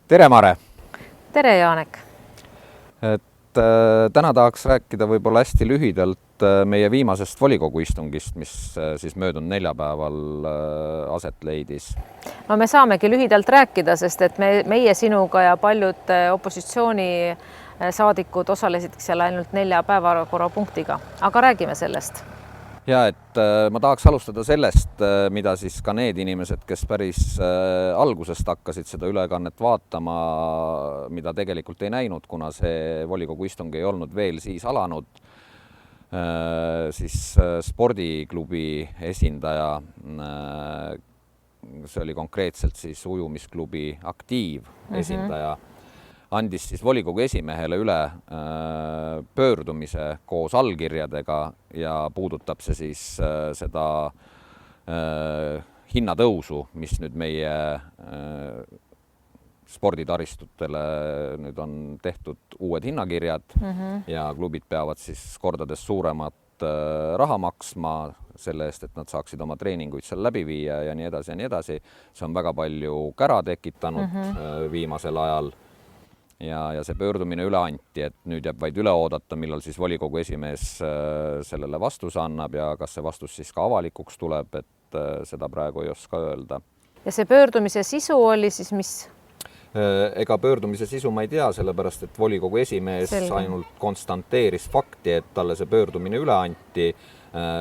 Tere, Mare! Tere, Jaanek! Täna tahaks rääkida võib-olla hästi lühidalt meie viimasest volikogu istungist, mis siis möödunud neljapäeval aset leidis. No me saamegi lühidalt rääkida, sest et meie sinuga ja paljud opositsiooni saadikud osalesid seal ainult 4 päevakorrapunktiga, aga räägime sellest. Ja et ma tahaks alustada sellest, mida siis ka need inimesed, kes päris algusest hakkasid seda ülekannet vaatama, mida tegelikult ei näinud, kuna see volikogu istung ei olnud veel siis alanud, siis spordiklubi esindaja, see oli konkreetselt siis ujumisklubi Aktiiv esindaja, andis siis volikogu esimehele üle pöördumise koos allkirjadega ja puudutab see siis seda hinnatõusu, mis nüüd meie sporditaristutele nüüd on tehtud uued hinnakirjad ja klubid peavad siis kordades suuremat raha maksma selle eest, et nad saaksid oma treeninguid seal läbi viia ja nii edasi ja nii edasi. See on väga palju kära tekitanud viimasel ajal. Ja see pöördumine üle anti, et nüüd jääb vaid üle oodata, millal siis volikogu esimees sellele vastuse annab ja kas see vastus siis ka avalikuks tuleb, et seda praegu ei oska öelda. Ja see pöördumise sisu oli siis mis? Ega pöördumise sisu ma ei tea, sellepärast, et volikogu esimees ainult konstanteeris fakti, et talle see pöördumine üle anti.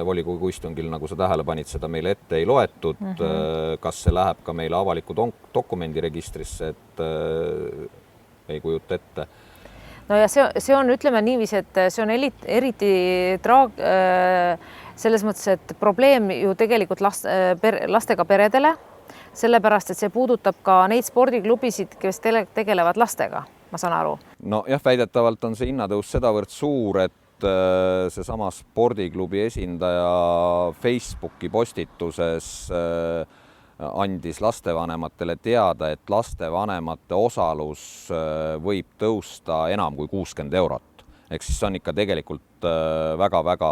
Volikogu istungil, nagu sa tähele panid, seda meile ette ei loetud. Kas see läheb ka meile avaliku dokumendiregistrisse, et ei kujuta ette. No ja see on, ütleme niiviisi, et see on eriti selles mõttes, et probleem ju tegelikult lastega peredele, sellepärast, et see puudutab ka neid spordiklubisid, kes tegelevad lastega, ma saan aru. No jah, väidetavalt on see hinnatõus sedavõrd suur, et see sama spordiklubi esindaja Facebooki postituses andis lastevanematele teada, et lastevanemate osalus võib tõusta enam kui 60 eurot. Ehk siis see on ikka tegelikult väga-väga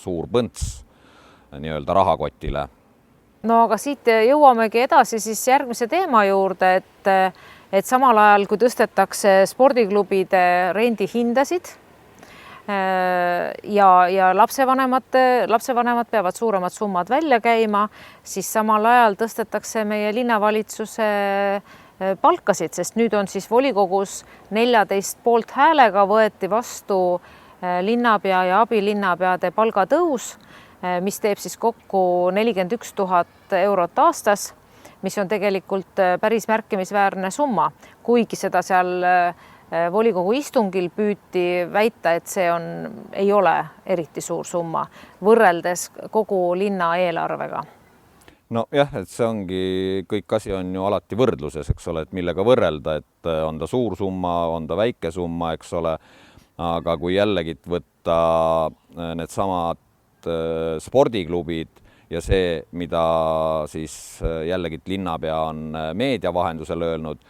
suur põnts nii-öelda rahakotile. No aga siit jõuamegi edasi siis järgmise teema juurde, et samal ajal, kui tõstetakse spordiklubide rendihindasid ja lapsevanemad peavad suuremad summad välja käima, siis samal ajal tõstetakse meie linnavalitsuse palkasid, sest nüüd on siis volikogus 14 poolthäälega võeti vastu linnapea ja abilinnapeade palgatõus, mis teeb siis kokku 41 000 eurot aastas, mis on tegelikult päris märkimisväärne summa, kuigi seda seal volikogu istungil püüti väita, et see ei ole eriti suur summa võrreldes kogu linna eelarvega. No jah, et see ongi, kõik asi on ju alati võrdluses, eks ole, et millega võrrelda, et on ta suur summa, on ta väike summa, eks ole, aga kui jällegi võtta need samad spordiklubid ja see, mida siis jällegi linnapea on meedia vahendusel öelnud,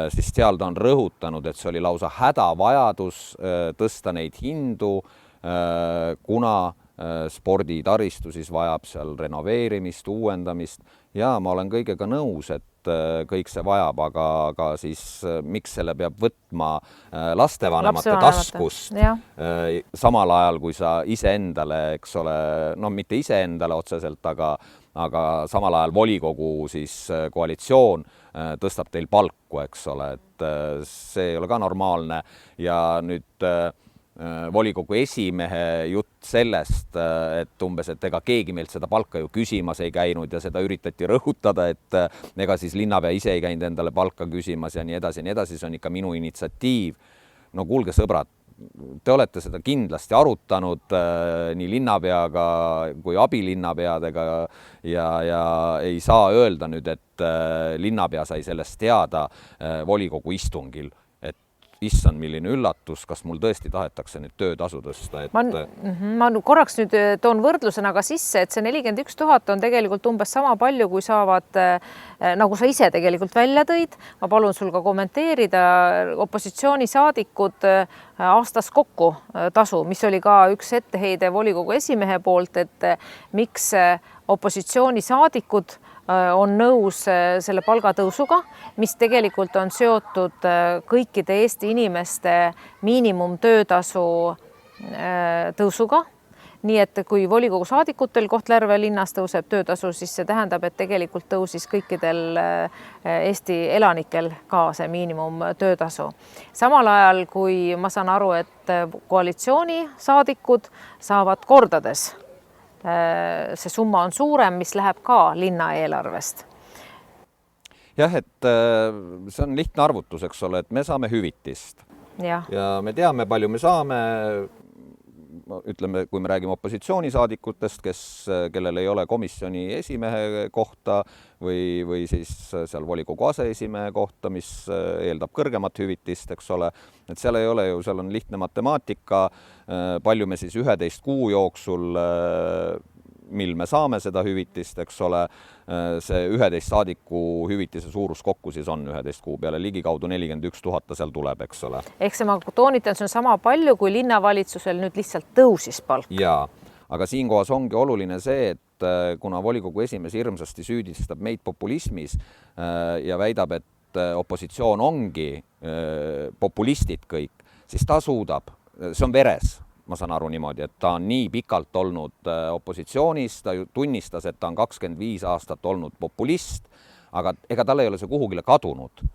siis seal ta on rõhutanud, et see oli lausa hädavajadus tõsta neid hindu, kuna sporditaristu siis vajab seal renoveerimist, uuendamist ja ma olen kõigega nõus, et kõik see vajab, aga siis miks selle peab võtma lastevanemate taskust samal ajal, kui sa iseendale, eks ole, no mitte iseendale otseselt, aga samal ajal volikogu siis koalitsioon tõstab teil palku, eks ole, et see ei ole ka normaalne ja nüüd volikogu esimehe jutt sellest, et umbes, et ega keegi meilt seda palka ju küsimas ei käinud ja seda üritati rõhutada, et ega siis linnapea ise ei käinud endale palka küsimas ja nii edasi, see on ikka minu initsiatiiv. No kuulge sõbrad, te olete seda kindlasti arutanud nii linnapeaga kui abilinnapeadega ja ei saa öelda nüüd, et linnapea sai sellest teada volikogu istungil. Issand, milline üllatus, kas mul tõesti tahetakse nüüd töötasu tõsta? Ma korraks nüüd toon võrdlusena ka sisse, et see 41 000 on tegelikult umbes sama palju, kui saavad, nagu sa ise tegelikult välja tõid. Ma palun sul ka kommenteerida opositsioonisaadikud aastas kokku tasu, mis oli ka üks etteheide volikogu esimehe poolt, et miks opositsioonisaadikud on nõus selle palgatõusuga, mis tegelikult on seotud kõikide Eesti inimeste miinimumtöötasu tõusuga. Nii et kui volikogu saadikutel Kohtla-Järve linnas tõuseb töötasu, siis see tähendab, et tegelikult tõusis kõikidel Eesti elanikel ka see miinimumtöötasu. Samal ajal, kui ma saan aru, et koalitsioonisaadikud saavad kordades, see summa on suurem, mis läheb ka linna eelarvest. Jah, et see on lihtne arvutus, eks ole, et me saame hüvitist ja me teame, palju me saame. Ütleme, kui me räägime opositsioonisaadikutest, kellel ei ole komisjoni esimehe kohta või siis seal volikogu aseesimehe kohta, mis eeldab kõrgemat hüvitist, eks ole, et seal ei ole ju, seal on lihtne matemaatika, palju me siis 11 kuu jooksul, mil me saame seda hüvitist, eks ole, see 11 saadiku hüvitise suurus kokku siis on 11 kuu peale, ligikaudu 41 000 seal tuleb, eks ole. Ehk see ma toonitan, see on sama palju, kui linnavalitsusel nüüd lihtsalt tõusis palk. Jaa, aga siinkohas ongi oluline see, et kuna volikogu esimees hirmsasti süüdistab meid populismis ja väidab, et opositsioon ongi populistid kõik, siis ta suudab, see on veres. Ma saan aru niimoodi, et ta on nii pikalt olnud opositsioonis, ta tunnistas, et ta on 25 aastat olnud populist, aga ega tal ei ole see kuhugile kadunud.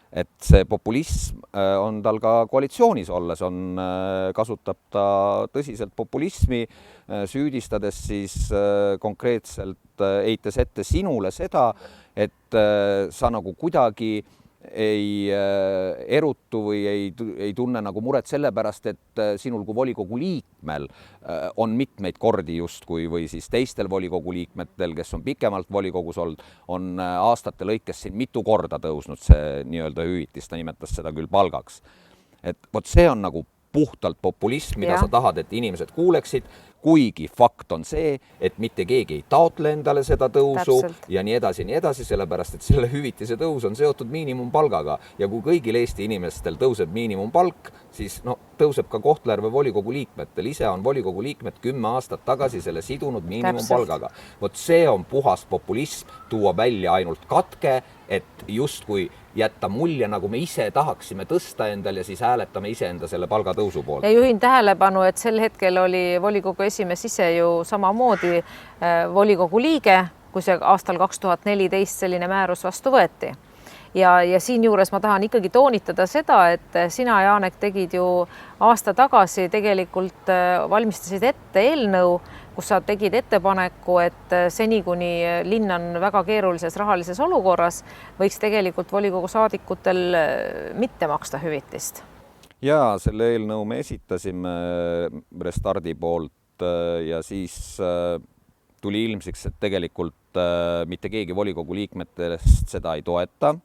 Et see populism on tal ka koalitsioonis olles, kasutab ta tõsiselt populismi, süüdistades siis konkreetselt eites ette sinule seda, et sa nagu kuidagi ei erutu või ei tunne nagu muret selle pärast, et sinul kui volikogu liikmel on mitmeid kordi justkui või siis teistel volikogu liikmetel, kes on pikemalt volikogus olnud, on aastate lõikes siin mitu korda tõusnud see nii-öelda hüvitis, ta nimetas seda küll palgaks. Et vot see on nagu puhtalt populism, mida sa tahad, et inimesed kuuleksid, kuigi fakt on see, et mitte keegi ei taotle endale seda tõusu ja nii edasi, sellepärast, et selle hüvitise tõus on seotud miinimumpalgaga ja kui kõigil Eesti inimestel tõuseb miinimumpalk, siis tõuseb ka Kohtla-Järve volikogu liikmetel. Ise on volikogu liikmed 10 aastat tagasi selle sidunud miinimumpalgaga. Vot see on puhas populism, tuua välja ainult katke, et justkui jätta mulje, nagu me ise tahaksime tõsta endal ja siis hääletame iseenda selle palgatõusu poolt. Ja juhin tähelepanu, et sel hetkel oli volikogu esimees ise ju samamoodi volikogu liige, kui see aastal 2014 selline määrus vastu võeti. Ja siinjuures ma tahan ikkagi toonitada seda, et sina, Jaanek, tegid ju aasta tagasi tegelikult valmistasid ette eelnõu, kus sa tegid ettepaneku, et seni, kuni linn on väga keerulises rahalises olukorras, võiks tegelikult volikogu saadikutel mitte maksta hüvitist. Jaa, selle eelnõu me esitasime Restardi poolt ja siis tuli ilmsiks, et tegelikult mitte keegi volikogu liikmetest seda ei toeta.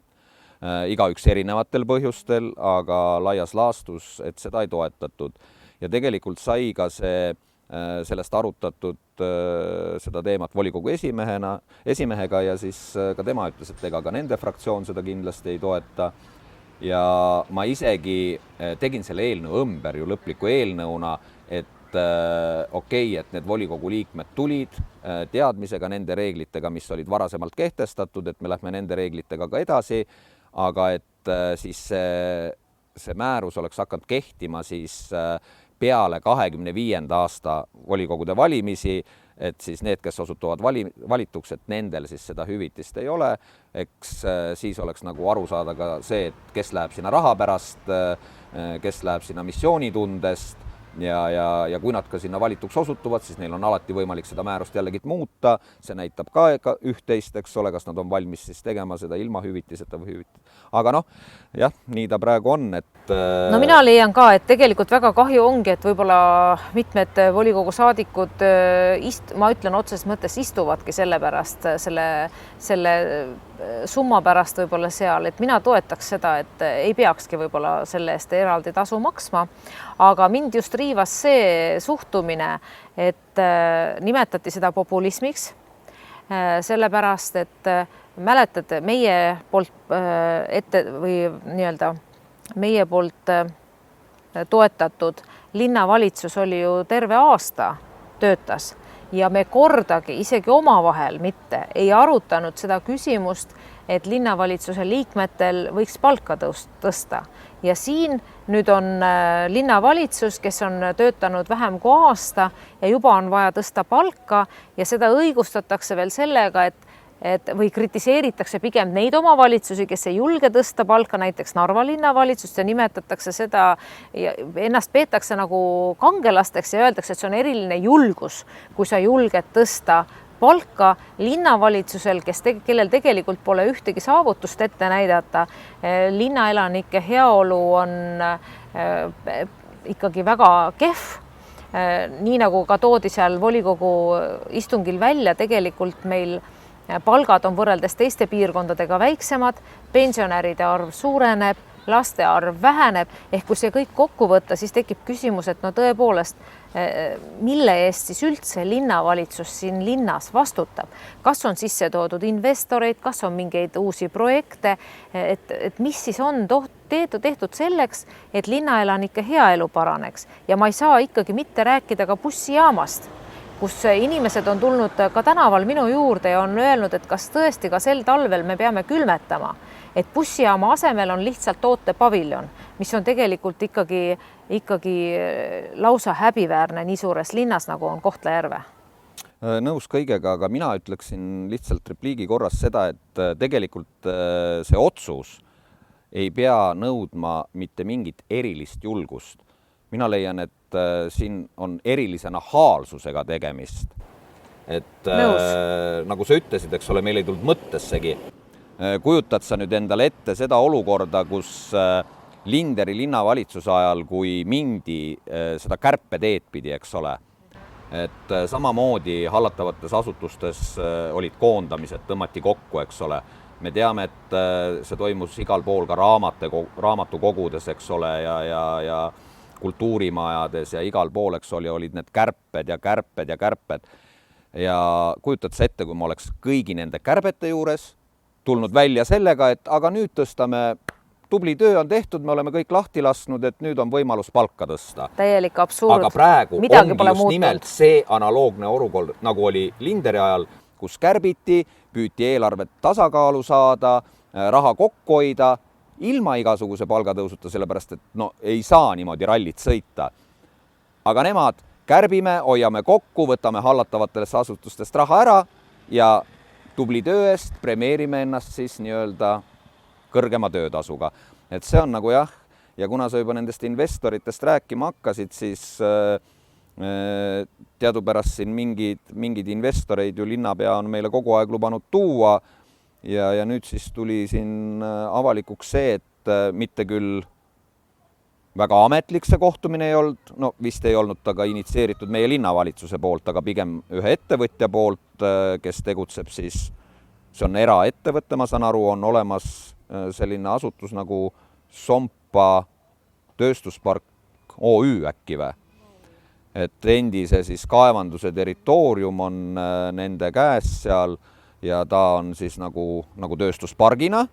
Igaüks erinevatel põhjustel, aga laias laastus, et seda ei toetatud. Ja tegelikult sai ka sellest arutatud seda teemat volikogu esimehega ja siis ka tema ütles, et ega ka nende fraktsioon seda kindlasti ei toeta. Ja ma isegi tegin selle eelnõu ümber ju lõpliku eelnõuna, et et need volikogu liikmed tulid teadmisega nende reeglitega, mis olid varasemalt kehtestatud, et me lähme nende reeglitega ka edasi, aga et siis see määrus oleks hakanud kehtima siis peale 25. aasta volikogude valimisi, et siis need, kes osutuvad valituks, et nendel siis seda hüvitist ei ole. Eks siis oleks nagu aru saada ka see, et kes läheb sinna raha pärast, kes läheb sinna missioonitundest ja kui nad ka sinna valituks osutuvad, siis neil on alati võimalik seda määrust jällegi muuta. See näitab ka üht-teist, eks ole, kas nad on valmis siis tegema seda ilma hüvitiseta või hüvitis. Aga jah, nii ta praegu on, et... No mina leian ka, et tegelikult väga kahju ongi, et võib-olla mitmed volikogu saadikud ma ütlen otseses mõttes istuvadki selle pärast, selle summa pärast võib-olla seal, et mina toetaks seda, et ei peakski võib-olla selle eest eraldi tasu maksma, aga mind just riivas see suhtumine, et nimetati seda populismiks, sellepärast, et mäletate meie poolt meie poolt toetatud linnavalitsus oli ju terve aasta töötas ja me kordagi, isegi omavahel mitte, ei arutanud seda küsimust, et linnavalitsuse liikmetel võiks palka tõsta. Ja siin nüüd on linnavalitsus, kes on töötanud vähem kui aasta ja juba on vaja tõsta palka ja seda õigustatakse veel sellega, et või kritiseeritakse pigem neid omavalitsusi, kes ei julge tõsta palka, näiteks Narva linnavalitsust ja nimetatakse seda ja ennast peetakse nagu kangelasteks ja öeldakse, et see on eriline julgus, kui sa julged tõsta palka linnavalitsusel, kellel tegelikult pole ühtegi saavutust ette näidata. Linnaelanike heaolu on ikkagi väga kehv. Nii nagu ka toodi seal volikogu istungil välja, tegelikult meil palgad on võrreldes teiste piirkondadega väiksemad, pensionäride arv suureneb, laste arv väheneb, ehk kui see kõik kokku võtta, siis tekib küsimus, et no tõepoolest, mille eest siis üldse linnavalitsus siin linnas vastutab. Kas on sisse toodud investoreid, kas on mingeid uusi projekte, et mis siis on tehtud selleks, et linnaelanike heaelu paraneks. Ja ma ei saa ikkagi mitte rääkida ka bussijaamast, kus inimesed on tulnud ka tänaval minu juurde ja on öelnud, et kas tõesti ka sel talvel me peame külmetama, et bussijaama asemel on lihtsalt tootepaviljon, mis on tegelikult ikkagi lausa häbiväärne nii suures linnas, nagu on Kohtla-Järve. Nõus kõigega, aga mina ütleksin lihtsalt repliigi korras seda, et tegelikult see otsus ei pea nõudma mitte mingit erilist julgust. Mina leian, et siin on erilise nahaalsusega tegemist. Et nagu sa ütlesid, eks ole, meil ei tulnud mõttessegi. Kujutad sa nüüd endale ette seda olukorda, kus Linderi linnavalitsuse ajal, kui mindi seda kärpeteed pidi, eks ole, et samamoodi hallatavates asutustes olid koondamised, tõmmati kokku, eks ole. Me teame, et see toimus igal pool ka raamatukogudes, eks ole, ja kultuurimajades ja igal pool, eks oli, olid need kärped ja kärped ja kärped. Ja kujutad sa ette, kui ma oleks kõigi nende kärbete juures tulnud välja sellega, et aga nüüd tõstame, tubli töö on tehtud, me oleme kõik lahti lasknud, et nüüd on võimalus palka tõsta. Täielik absurd. Aga praegu ongi just muutunud. nimelt see analoogne olukord, nagu oli Linderi ajal, kus kärbiti, püüti eelarvet tasakaalu saada, raha kokku hoida, ilma igasuguse palgatõusuta, sellepärast, et no ei saa niimoodi rallit sõita. Aga nemad kärbime, hoiame kokku, võtame hallatavatest asutustest raha ära ja tubli töö eest premeerime ennast siis nii-öelda kõrgema töötasuga. Et see on nagu jah, ja kuna sa juba nendest investoritest rääkima hakkasid, siis teadupärast siin mingid investoreid ju linnapea on meile kogu aeg lubanud tuua ja nüüd siis tuli siin avalikuks see, et mitte küll väga ametlik see kohtumine ei olnud, no vist ei olnud ta ka initsieeritud meie linnavalitsuse poolt, aga pigem ühe ettevõtja poolt, kes tegutseb siis, see on eraettevõte, ma saan aru, on olemas selline asutus nagu Sompa tööstuspark OÜ äkki või. Et endise siis kaevanduse territoorium on nende käes seal ja ta on siis nagu tööstuspargina.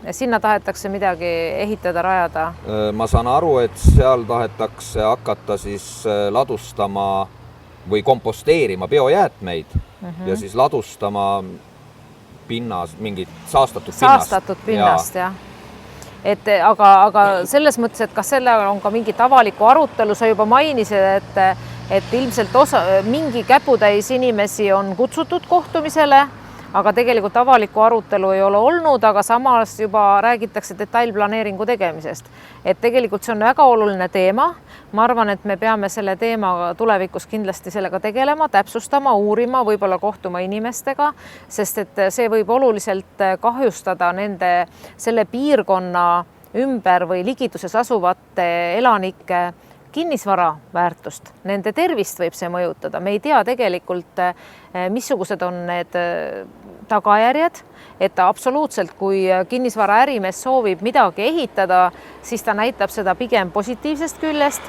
Ja sinna tahetakse midagi ehitada, rajada? Ma saan aru, et seal tahetakse hakata siis ladustama või komposteerima biojäätmeid ja siis ladustama pinnas, mingit saastatud pinnast, jah. Et aga selles mõttes, et kas selle on ka mingit avalikku arutelu, sa juba mainisid, et ilmselt mingi käputäis inimesi on kutsutud kohtumisele, aga tegelikult avalikku arutelu ei ole olnud, aga samas juba räägitakse detailplaneeringu tegemisest. Et tegelikult see on väga oluline teema. Ma arvan, et me peame selle teema tulevikus kindlasti sellega tegelema, täpsustama, uurima, võib-olla kohtuma inimestega, sest et see võib oluliselt kahjustada selle piirkonna ümber või ligituses asuvate elanike kinnisvara väärtust, nende tervist võib see mõjutada. Me ei tea tegelikult, missugused on need tagajärjed, et absoluutselt, kui kinnisvara ärimees soovib midagi ehitada, siis ta näitab seda pigem positiivsest küljest.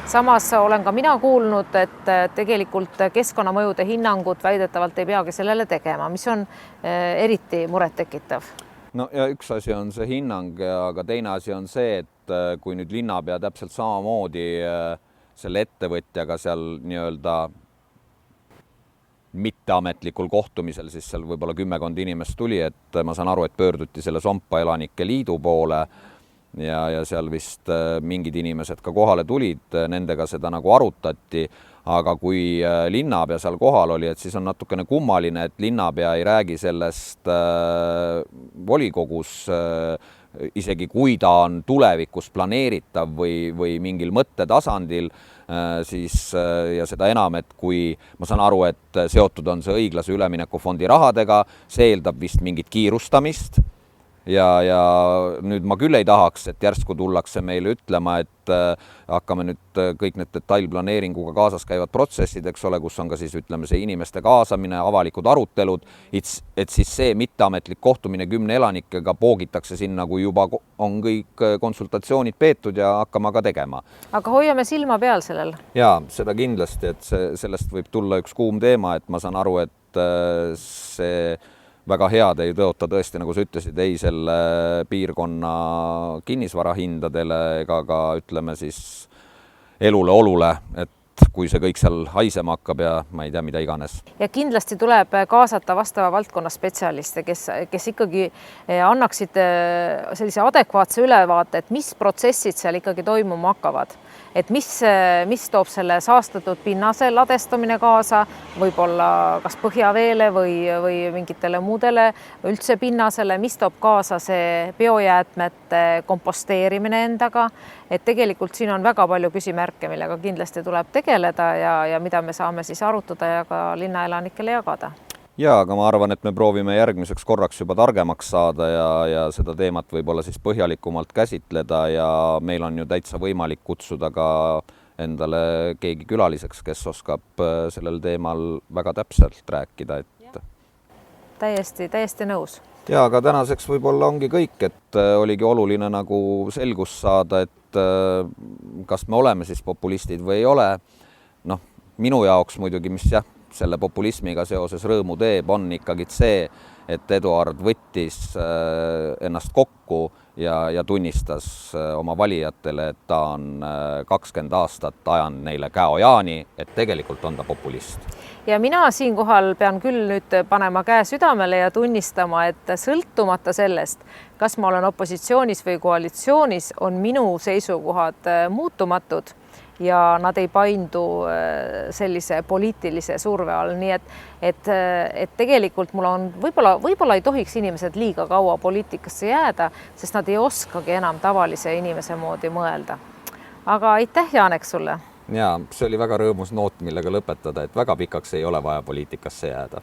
Samas olen ka mina kuulnud, et tegelikult keskkonnamõjude hinnangut väidetavalt ei peagi sellele tegema, mis on eriti murettekitav. No ja üks asi on see hinnang, aga teine asi on see, et kui nüüd linnapea täpselt samamoodi selle ettevõtjaga seal nii-öelda mitteametlikul kohtumisel, siis seal võib-olla 10 inimest tuli, et ma saan aru, et pöörduti selle Sompa elanike liidu poole ja seal vist mingid inimesed ka kohale tulid, nendega seda nagu arutati, aga kui linnapea seal kohal oli, et siis on natukene kummaline, et linnapea ei räägi sellest volikogus, isegi kui ta on tulevikus planeeritav või mingil mõttetasandil, siis ja seda enam, et kui ma saan aru, et seotud on see õiglase ülemineku fondi rahadega, see eeldab vist mingit kiirustamist ja nüüd ma küll ei tahaks, et järsku tullakse meile ütlema, et hakkame nüüd kõik need detailplaneeringuga kaasas käivad protsessid, eks ole, kus on ka siis ütleme see inimeste kaasamine, avalikud arutelud, et siis see mitteametlik kohtumine 10 elanikega poogitakse sinna, kui juba on kõik konsultatsioonid peetud ja hakkama ka tegema. Aga hoiame silma peal sellel. Jaa, seda kindlasti, et sellest võib tulla üks kuum teema, et ma saan aru, et see väga head ei tõota tõesti, nagu sa ütlesid, ei selle piirkonna kinnisvarahindadele ega ka ütleme siis elule-olule, et kui see kõik seal haisema hakkab ja ma ei tea, mida iganes. Ja kindlasti tuleb kaasata vastava valdkonna spetsialiste, kes ikkagi annaksid sellise adekvaatse ülevaate, et mis protsessid seal ikkagi toimuma hakkavad. Et mis toob selle saastatud pinnase ladestamine kaasa, võib-olla kas põhjaveele või mingitele muudele üldse pinnasele, mis toob kaasa see biojäätmete komposteerimine endaga. Et tegelikult siin on väga palju küsimärke, millega kindlasti tuleb tegeleda ja mida me saame siis arutada ja ka linnaelanikele jagada. Jaa, aga ma arvan, et me proovime järgmiseks korraks juba targemaks saada ja seda teemat võib-olla siis põhjalikumalt käsitleda ja meil on ju täitsa võimalik kutsuda ka endale keegi külaliseks, kes oskab sellel teemal väga täpselt rääkida. Täiesti nõus. Jaa, aga tänaseks võib-olla ongi kõik, et oligi oluline nagu selgust saada, et kas me oleme siis populistid või ei ole. Noh, minu jaoks muidugi, mis selle populismiga seoses rõõmu teeb, on ikkagi see, et Eduard võttis ennast kokku ja tunnistas oma valijatele, et ta on 20 aastat ajanud neile käojaani, et tegelikult on ta populist. Ja mina siinkohal pean küll nüüd panema käe südamele ja tunnistama, et sõltumata sellest, kas ma olen opositsioonis või koalitsioonis, on minu seisukohad muutumatud ja nad ei paindu sellise poliitilise surve all, nii et tegelikult mul on võib-olla ei tohiks inimesed liiga kaua poliitikasse jääda, sest nad ei oskagi enam tavalise inimese moodi mõelda. Aga aitäh, Janek, sulle! Jaa, see oli väga rõõmus noot, millega lõpetada, et väga pikaks ei ole vaja poliitikasse jääda.